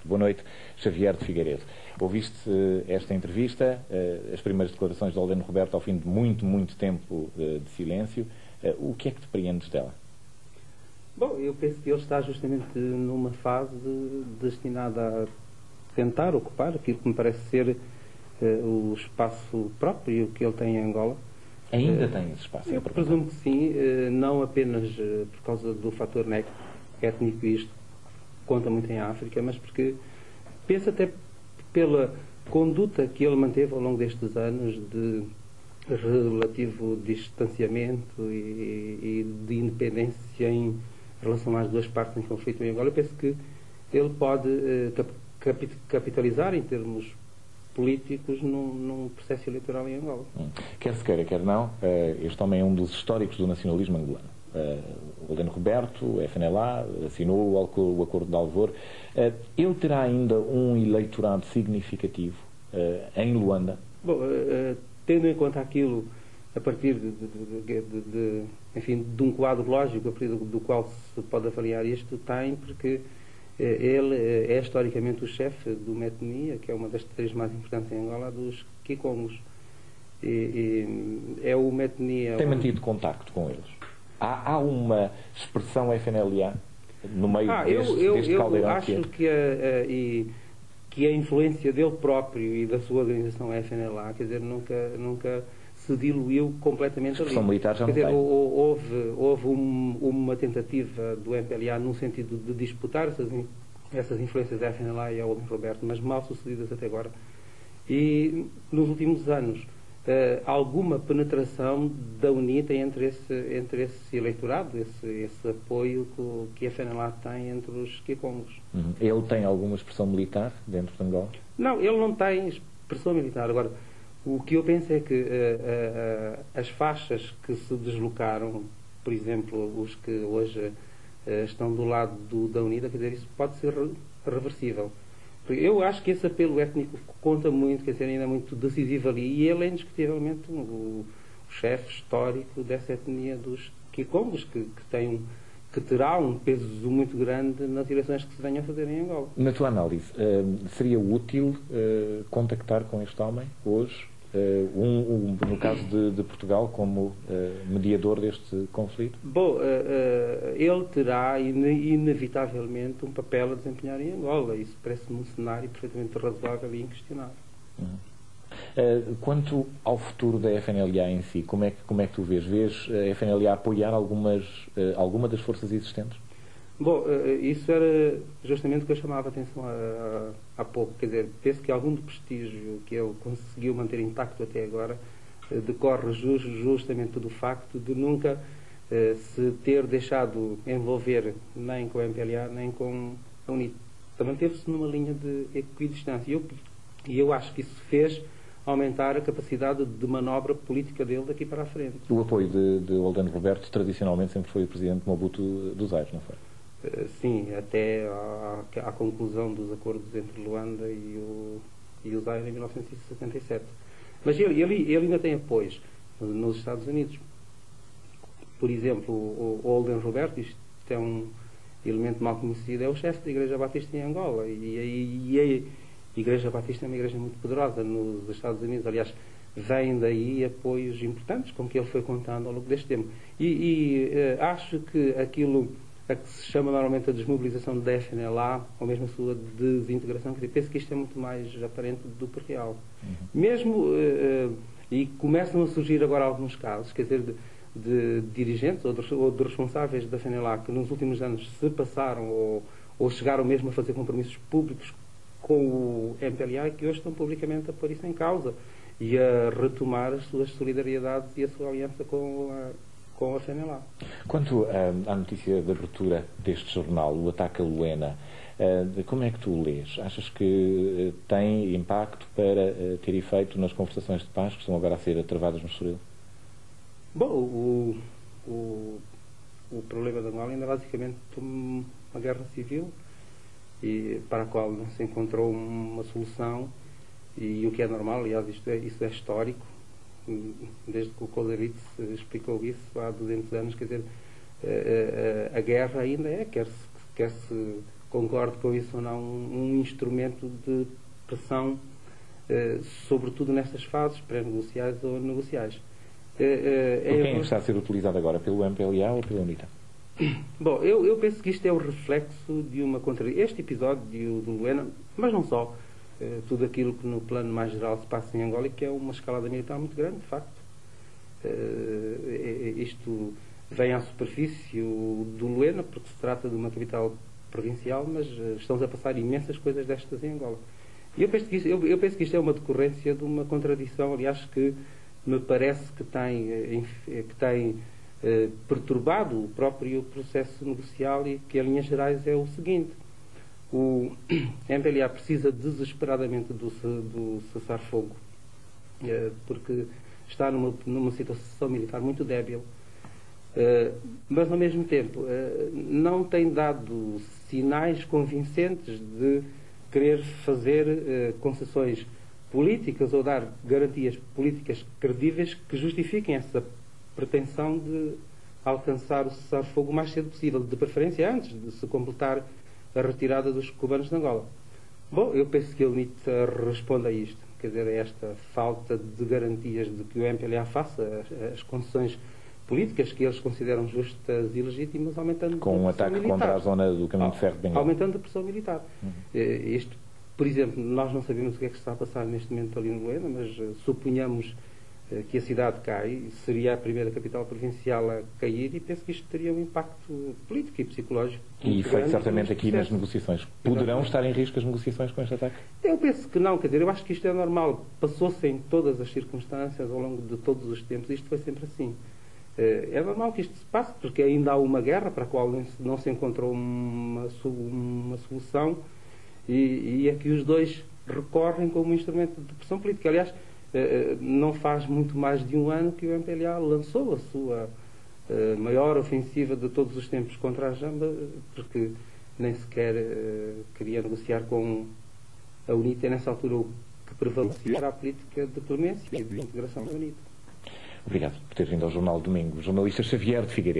Boa noite, Xavier de Figueiredo. Ouviste esta entrevista, as primeiras declarações de Aldeno Roberto ao fim de muito tempo de silêncio. O que é que te preendes dela? Bom, eu penso que ele está justamente numa fase destinada a tentar ocupar aquilo que me parece ser o espaço próprio que ele tem em Angola. Ainda tem esse espaço? Eu presumo que sim, não apenas por causa do fator étnico, isto conta muito em África, mas porque penso até pela conduta que ele manteve ao longo destes anos de relativo distanciamento e de independência em relação às duas partes em conflito em Angola. Eu penso que ele pode capitalizar em termos políticos num processo eleitoral em Angola. Quer se queira, quer não, este homem é um dos históricos do nacionalismo angolano. Aldeno Roberto, o FNLA, assinou o Acordo de Alvor. Ele terá ainda um eleitorado significativo em Luanda? Bom, tendo em conta aquilo a partir enfim, de um quadro lógico a partir do qual se pode avaliar isto, tem, porque ele é historicamente o chefe do Metnia, que é uma das tribos mais importantes em Angola, dos Kikongos. É o Metnia... Tem mantido contacto com eles? Há uma expressão FNLA no meio deste caldeirão? Eu acho que a influência dele próprio e da sua organização FNLA, quer dizer, nunca se diluiu completamente ali. A expressão militar já quer não dizer, tem. houve uma tentativa do MPLA no sentido de disputar essas influências da FNLA e ao Aldeno Roberto, mas mal sucedidas até agora. E nos últimos anos alguma penetração da UNITA entre esse eleitorado, esse apoio que a FNLA tem entre os Kikongos. Ele tem alguma expressão militar dentro de Angola? Não, ele não tem expressão militar. Agora, o que eu penso é que as faixas que se deslocaram, por exemplo, os que hoje estão do lado da UNITA, quer dizer, isso pode ser reversível. Eu acho que esse apelo étnico conta muito, quer dizer, ainda é muito decisivo ali, e ele é indiscutivelmente o chefe histórico dessa etnia dos Kikongos, que terá um peso muito grande nas eleições que se venham a fazer em Angola. Na tua análise, seria útil contactar com este homem hoje, no caso de Portugal, como mediador deste conflito? Bom, ele terá inevitavelmente um papel a desempenhar em Angola. Isso parece-me um cenário perfeitamente razoável e inquestionável. Quanto ao futuro da FNLA em si, como é que tu vês? Vês a FNLA apoiar alguma das forças existentes? Bom, isso era justamente o que eu chamava a atenção há pouco. Quer dizer, penso que algum do prestígio que ele conseguiu manter intacto até agora decorre justamente do facto de nunca se ter deixado envolver nem com a MPLA nem com a UNITA. Manteve-se numa linha de equidistância. E eu acho que isso fez aumentar a capacidade de manobra política dele daqui para a frente. O apoio de Aldeno Roberto tradicionalmente sempre foi o presidente Mobutu dos Zaire, não foi? Sim, até à conclusão dos acordos entre Luanda e o Zaire em 1977. Mas ele ainda tem apoios nos Estados Unidos. Por exemplo, o Aldeno Roberto, isto é um elemento mal conhecido, é o chefe da Igreja Batista em Angola. E a Igreja Batista é uma igreja muito poderosa nos Estados Unidos. Aliás, vêm daí apoios importantes com que ele foi contando ao longo deste tempo. Acho que aquilo a que se chama normalmente a desmobilização da FNLA, ou mesmo a sua desintegração, quer dizer, penso que isto é muito mais aparente do que real. Mesmo, e começam a surgir agora alguns casos, quer dizer, de dirigentes ou de responsáveis da FNLA que nos últimos anos se passaram ou chegaram mesmo a fazer compromissos públicos com o MPLA, que hoje estão publicamente a pôr isso em causa e a retomar as suas solidariedades e a sua aliança com a FNLA. Quanto à notícia de abertura deste jornal, o ataque a Luena, como é que tu o lês? Achas que tem impacto para ter efeito nas conversações de paz que estão agora a ser travadas no Estoril? Bom, o problema da Angola ainda é basicamente uma guerra civil e para a qual não se encontrou uma solução, e o que é normal, aliás, isso é histórico, desde que o Coleritz explicou isso há 200 anos, quer dizer, a guerra ainda quer-se concordo com isso ou não, um instrumento de pressão, sobretudo nestas fases pré-negociais ou negociais. Por quem está a ser utilizado agora? Pelo MPLA ou pela UNITA? Bom, eu penso que isto é o reflexo de uma contradição. Este episódio do Luena, mas não só, tudo aquilo que no plano mais geral se passa em Angola, que é uma escalada militar muito grande, de facto. Isto vem à superfície do Luena, porque se trata de uma capital provincial, mas estão-se a passar imensas coisas destas em Angola. E eu penso que isto é uma decorrência de uma contradição, aliás, que me parece que tem perturbado o próprio processo negocial e que, em linhas gerais, é o seguinte. O MPLA precisa desesperadamente do cessar-fogo, porque está numa situação militar muito débil, mas, ao mesmo tempo, não tem dado sinais convincentes de querer fazer concessões políticas ou dar garantias políticas credíveis que justifiquem essa pretensão de alcançar o cessar-fogo o mais cedo possível, de preferência antes de se completar a retirada dos cubanos de Angola. Bom, eu penso que a UNITA responde a isto, quer dizer, a esta falta de garantias de que o MPLA faça as concessões políticas que eles consideram justas e legítimas, aumentando com um ataque militar contra a zona do caminho de ferro de Bengala. Aumentando a pressão militar. Isto, por exemplo, nós não sabemos o que é que se está a passar neste momento ali no Luena, mas suponhamos que a cidade cai, seria a primeira capital provincial a cair, e penso que isto teria um impacto político e psicológico. E feito certamente aqui nas negociações. Poderão estar em risco as negociações com este ataque? Eu penso que não, quer dizer, eu acho que isto é normal. Passou-se em todas as circunstâncias, ao longo de todos os tempos, isto foi sempre assim. É normal que isto se passe, porque ainda há uma guerra para a qual não se encontrou uma solução, e é que os dois recorrem como instrumento de pressão política. Aliás, não faz muito mais de um ano que o MPLA lançou a sua maior ofensiva de todos os tempos contra a Jamba, porque nem sequer queria negociar com a UNITA. Nessa altura, o que prevalecia era a política de clemência e de integração da UNITA. Obrigado por ter vindo ao Jornal Domingo. Jornalista Xavier de Figueiredo.